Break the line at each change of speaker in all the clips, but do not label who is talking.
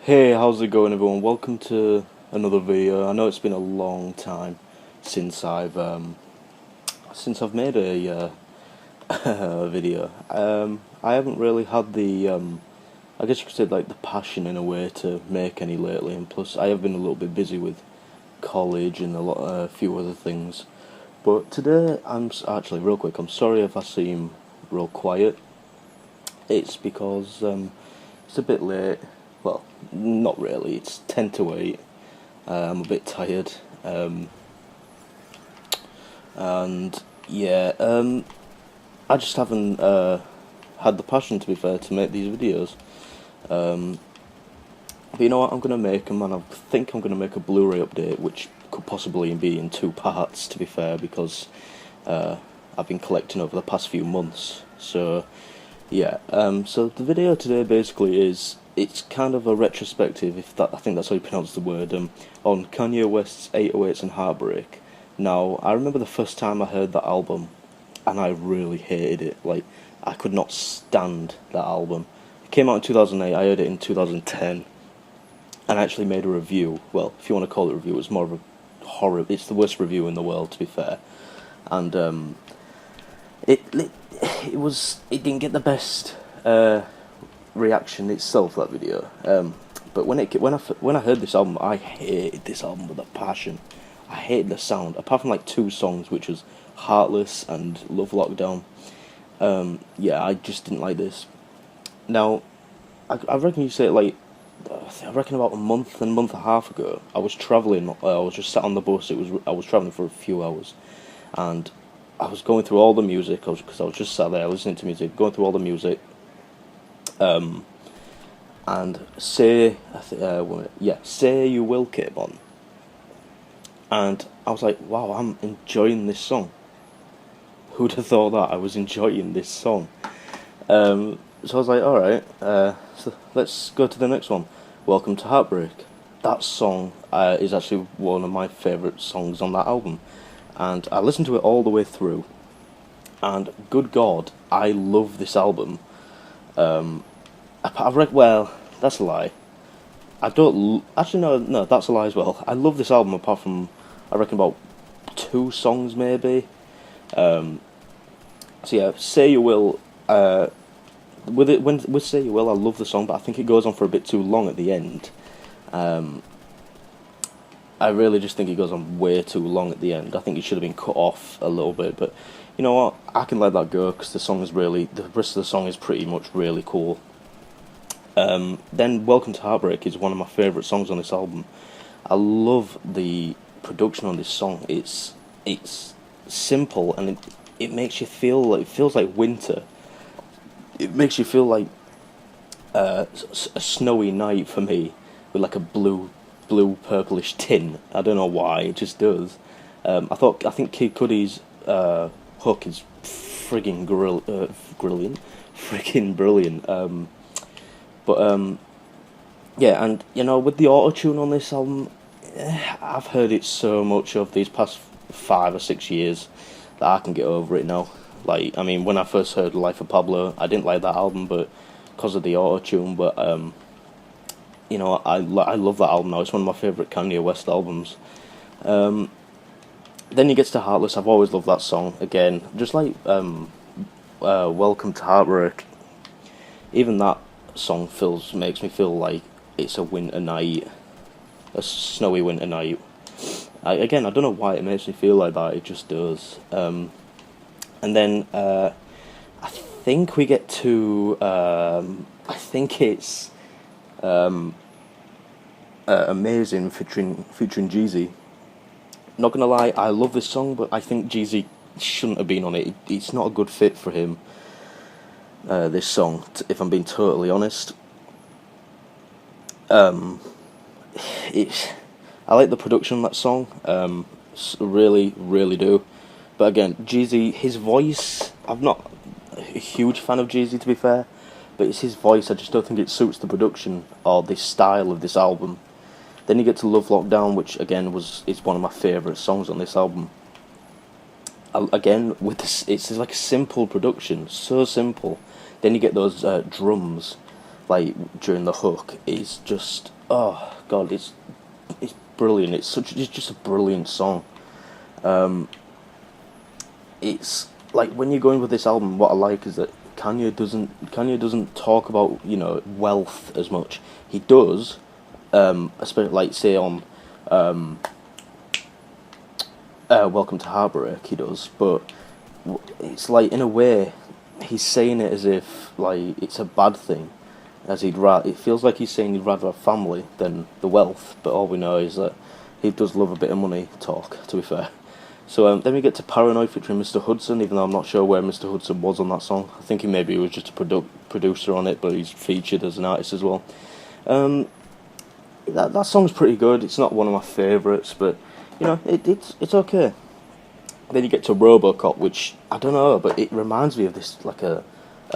Hey, how's it going, everyone? Welcome to another video. I know it's been a long time since I've made a a video. I haven't really had the I guess you could say like the passion in a way to make any lately, and plus I have been a little bit busy with college and a few other things. But today actually real quick. I'm sorry if I seem real quiet. It's because it's a bit late. Well, not really. It's 10 to 8. I'm a bit tired. And yeah, I just haven't had the passion, to be fair, to make these videos. But you know what? I'm going to make them, and I think I'm going to make a Blu-ray update, which could possibly be in two parts, to be fair, because I've been collecting over the past few months. So yeah, so the video today basically it's kind of a retrospective, if that I think that's how you pronounce the word, on Kanye West's 808s and Heartbreak. Now, I remember the first time I heard that album, and I really hated it. Like, I could not stand that album. It came out in 2008, I heard it in 2010, and I actually made a review. Well, if you want to call it a review, it's more of a horror. It's the worst review in the world, to be fair. And it didn't get the best reaction itself, that video. But when I heard this album, I hated this album with a passion. I hated the sound, apart from like two songs, which was Heartless and Love Lockdown. Yeah, I just didn't like this. Now, I reckon you say it like, I reckon about a month and a month and a half ago, I was travelling. I was just sat on the bus. I was travelling for a few hours, and I was going through all the music because I was just sat there listening to music, going through all the music. And Say You Will came on, and I was like, wow, I'm enjoying this song. Who'd have thought that I was enjoying this song? So I was like, alright, so let's go to the next one. Welcome to Heartbreak. That song is actually one of my favourite songs on that album, and I listened to it all the way through, and good God, I love this album. Well, that's a lie. I don't actually no, that's a lie as well. I love this album apart from I reckon about two songs maybe. So yeah, Say You Will. With Say You Will, I love the song, but I think it goes on for a bit too long at the end. I really just think it goes on way too long at the end. I think it should have been cut off a little bit, but you know what? I can let that go because the rest of the song is pretty much really cool. Then Welcome to Heartbreak is one of my favourite songs on this album. I love the production on this song. It's simple, and it makes you feel like, it feels like winter. It makes you feel like a snowy night for me, with like a blue purplish tin. I don't know why, it just does. I think Kid Cudi's hook is friggin' brilliant. Yeah, and you know, with the auto tune on this album, I've heard it so much of these past 5 or 6 years that I can get over it now. Like, I mean, when I first heard Life of Pablo, I didn't like that album, but because of the auto tune. But you know, I love that album now. It's one of my favourite Kanye West albums. Then he gets to Heartless. I've always loved that song. Again, just like Welcome to Heartbreak. Even that song makes me feel like it's a winter night, a snowy winter night. I don't know why it makes me feel like that. It just does. And then I think we get to I think it's Amazing featuring Jeezy. Not gonna lie, I love this song, but I think Jeezy shouldn't have been on it. It's not a good fit for him. This song, if I'm being totally honest. I like the production of that song, really, really do. But again, Jeezy, his voice, I'm not a huge fan of Jeezy, to be fair, but it's his voice, I just don't think it suits the production or the style of this album. Then you get to Love Lockdown, which again is one of my favourite songs on this album. Again, with this, it's like a simple production, so simple. Then you get those drums, like during the hook, is just oh god, it's brilliant. It's just a brilliant song. Um, it's like when you're going with this album, what I like is that Kanye doesn't talk about, you know, wealth as much. He does, especially like say on um, Welcome to Heartbreak, he does, but it's like in a way he's saying it as if like it's a bad thing, as it feels like he's saying he'd rather have family than the wealth, but all we know is that he does love a bit of money talk, to be fair. So then we get to Paranoid featuring Mr. Hudson, even though I'm not sure where Mr. Hudson was on that song. I think he was just a producer on it, but he's featured as an artist as well. Um, that song's pretty good. It's not one of my favourites, but you know, it's okay. Then you get to RoboCop, which I don't know, but it reminds me of this like a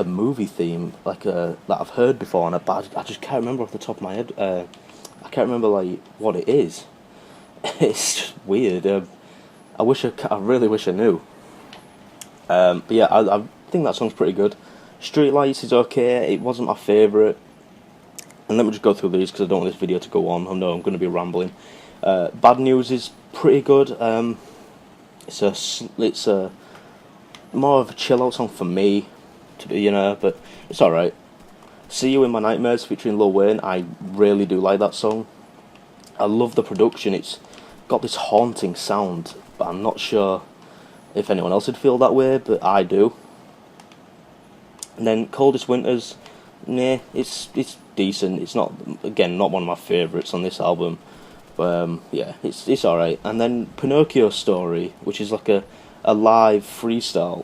movie theme that I've heard before, but I just can't remember off the top of my head. I can't remember like what it is. It's just weird. I really wish I knew. But yeah, I think that song's pretty good. Streetlights is okay. It wasn't my favourite. And let me just go through these because I don't want this video to go on. I know I'm going to be rambling. Bad News is pretty good. It's a more of a chill out song for me, to be, you know, but it's all right. See You in My Nightmares featuring Lil Wayne. I really do like that song. I love the production. It's got this haunting sound, but I'm not sure if anyone else would feel that way, but I do. And then Coldest Winters, nah, it's decent. It's not one of my favourites on this album, but yeah, it's all right. And then Pinocchio Story, which is like a live freestyle.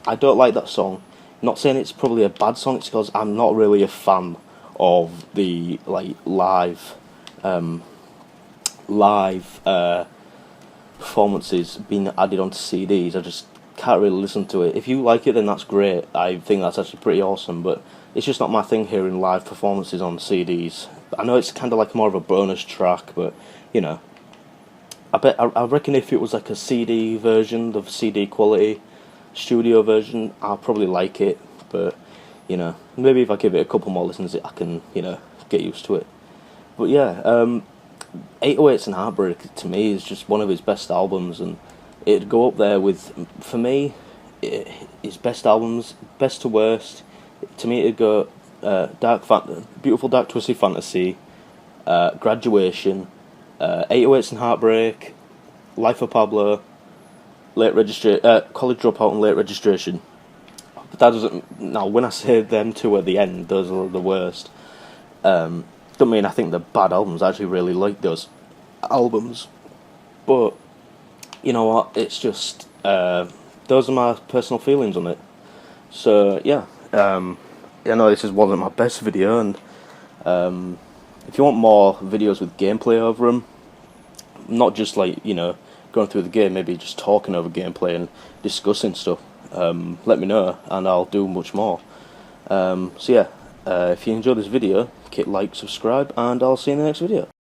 I don't like that song. Not saying it's probably a bad song. It's because I'm not really a fan of the like live performances being added onto CDs. I just can't really listen to it. If you like it, then that's great. I think that's actually pretty awesome, but it's just not my thing hearing live performances on CDs. I know it's kind of like more of a bonus track, but you know, I reckon if it was like a CD version of CD quality studio version, I'll probably like it, but you know, maybe if I give it a couple more listens, I can, you know, get used to it. But yeah, 808s and Heartbreak to me is just one of his best albums, and it'd go up there with, for me, his best albums, best to worst. To me, it'd go Beautiful Dark Twisted Fantasy, Graduation, 808s and Heartbreak, Life of Pablo, College Dropout and Late Registration. But that doesn't. Now, when I say them two at the end, those are the worst. Don't mean I think they're bad albums. I actually really like those albums, but you know what? It's just those are my personal feelings on it. So yeah, I know this wasn't my best video, and if you want more videos with gameplay over them, not just like, you know, going through the game, maybe just talking over gameplay and discussing stuff, let me know and I'll do much more. So yeah, if you enjoyed this video, hit like, subscribe, and I'll see you in the next video.